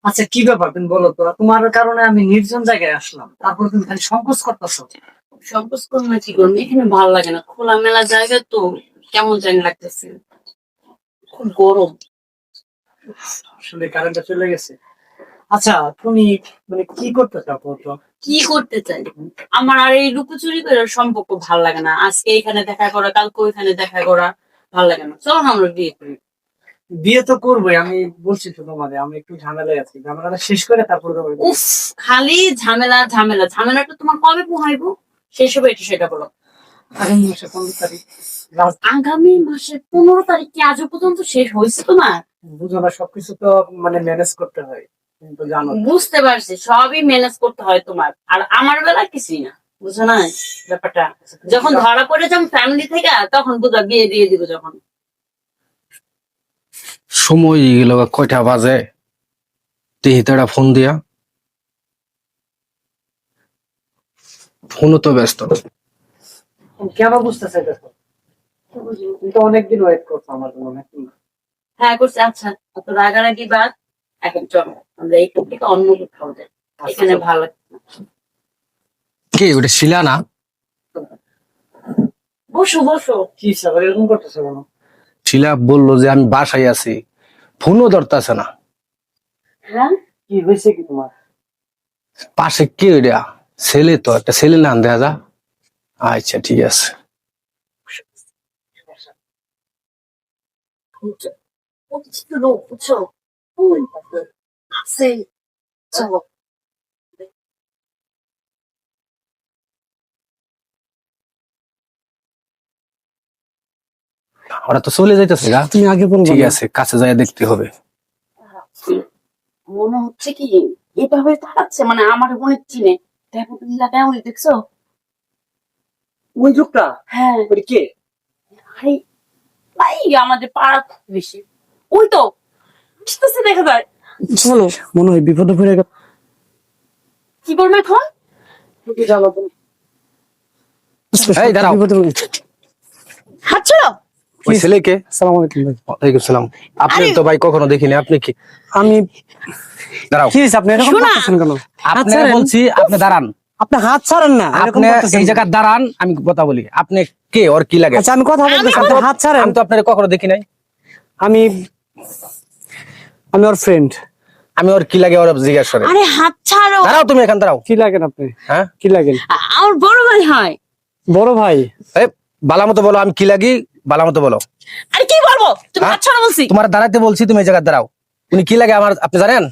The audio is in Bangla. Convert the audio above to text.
আচ্ছা কি ব্যাপার তুমি বলো তো, তোমার কারণে আমি নির্জন জায়গায় আসলাম, তারপর তুমি খালি সংকোচ করতেছো। সংকোচ করলে কি করবো, এখানে ভালো লাগে না, খোলামেলা জায়গা তো কেমন জানি লাগতেছে, খুব গরম। আসলে কারেন্টটা চলে গেছে। আচ্ছা তুমি মানে কি করতে চাও বলতো? কি করতে চাই? আমার আর এই লুকোচুরি করার সম্পর্ক ভাল লাগে না, আজকে এখানে দেখা করা, কালকে ওইখানে দেখা করা ভাল লাগে না। চলো না আমরা বিয়ে করি। বিয়ে তো করবোই, আমি বলছি তো তোমাদের আমি একটু ঝামেলায় আছি, ঝামেলাটা শেষ করে তারপরে তোমার বিয়ে। উফ, খালি ঝামেলা ঝামেলা, ঝামেলাটা তোমার কবে পোহাইবো শেষ হবে এটা সেটা বলো। আগামী মাসে 15 তারিখ। আগামী মাসের 15 তারিখ কি আজও পর্যন্ত শেষ হয়েছে তোমার? বুঝো না, সবকিছু তো মানে ম্যানেজ করতে হয়, তুমি তো জানো। বুঝতে পারছি, সবই ম্যানেজ করতে হয় তোমার, আর আমার বেলা কিছুই না, বুঝো না ব্যাপারটা। যখন ধরা পড়ে যাম ফ্যামিলি থেকে, তখন বুঝা বিয়ে দিয়ে দিব যখন। সময় গেল, কয়টা বাজে? তেহিতারা ফোন দিয়া, ফোনও তো ব্যস্ত। কেন বুঝতে চাইতেছো? তুমি তো অনেকদিন ওয়েট করছো আমার জন্য নাকি? হ্যাঁ করছে। আচ্ছা অত রাগারাগি বাদ, এখন চলো আমরা এই টপিকে অন্য কোথাও যাই, এখানে ভালো লাগছে না। কে ওটা? শিলা না? বসো বসো। কি সব এরকম করতেছো কেন? শিলা বললো যে আমি বাসায় আছি, ফোনও ধরতেছে না। হ্যাঁ কি হয়েছে কি তোমার? পাশে কে ওইটা? ছেলে তো, একটা ছেলে না দেখা যা। আচ্ছা ঠিক আছে। পরিচিত লোক বুঝছো, ওই আছে, চলো। ওরা তো চলে যাইতেছে গা। তুমি আগে বলবো ঠিক না। আছে, কাছে যাই দেখতে হবে। মনে হচ্ছে কি এভাবে তাকাচ্ছে, মানে আমার অনেক চিনে। দেখো তুমি কেমন দেখছো? ওই লোকটা? হ্যাঁ ওই কে? ভাই, ভাই আমাদের পাড়া বেশি, ওই তো আসতেছে দেখা যায়। চলো, মনে হয় বিপদে পড়ে গেল। কি বলবো এখন? তুমি জানো তুমি। এই দাঁড়াও, বিপদে পড়ে গেছে। হাত ছাড়ো। ওই ছেলেকে। আসসালামু আলাইকুম ভাই। ওয়ালাইকুম সালাম। আপনি আরে- তো ভাই কখনো দেখিনি, আপনি কি? আমি দাঁড়াও, কি হয়েছে, আপনি এরকম শোনা। করতেছেন কেন? হাত আপনাকে ছাড়েন। বলছি আপনি দাঁড়ান। আপনি হাত ছাড়েন না, এরকম আপনি করতেছেন এই কেন? জায়গায় দাঁড়ান, আমি কথা বলি। আপনি কে, ওর কি লাগে? আচ্ছা আমি কথা বলতেছি, আপনি হাত ছাড়েন। আমি তো আপনার কখনো দেখি নাই। আমি আমি ওর ফ্রেন্ড। আমি ওর কি লাগে ওর জিজ্ঞাসা করে। আরে হাত ছাড়ো। দাঁড়াও, তুমি এখান দাঁড়াও। কি লাগেন আপনি? হ্যাঁ, কি লাগেন? আমার বড় ভাই হয়। বড় ভাই? এই বালা মতো বলো, আমি কি লাগি বালা মতো বলো। আরে কি বলবো, তুমি হ্যাঁ? হাত ছাড়ো বলছি। তোমার দাঁড়াতে বলছি, তুমি এই জায়গায় দাঁড়াও। উনি কি লাগে আমার আপনি জানেন?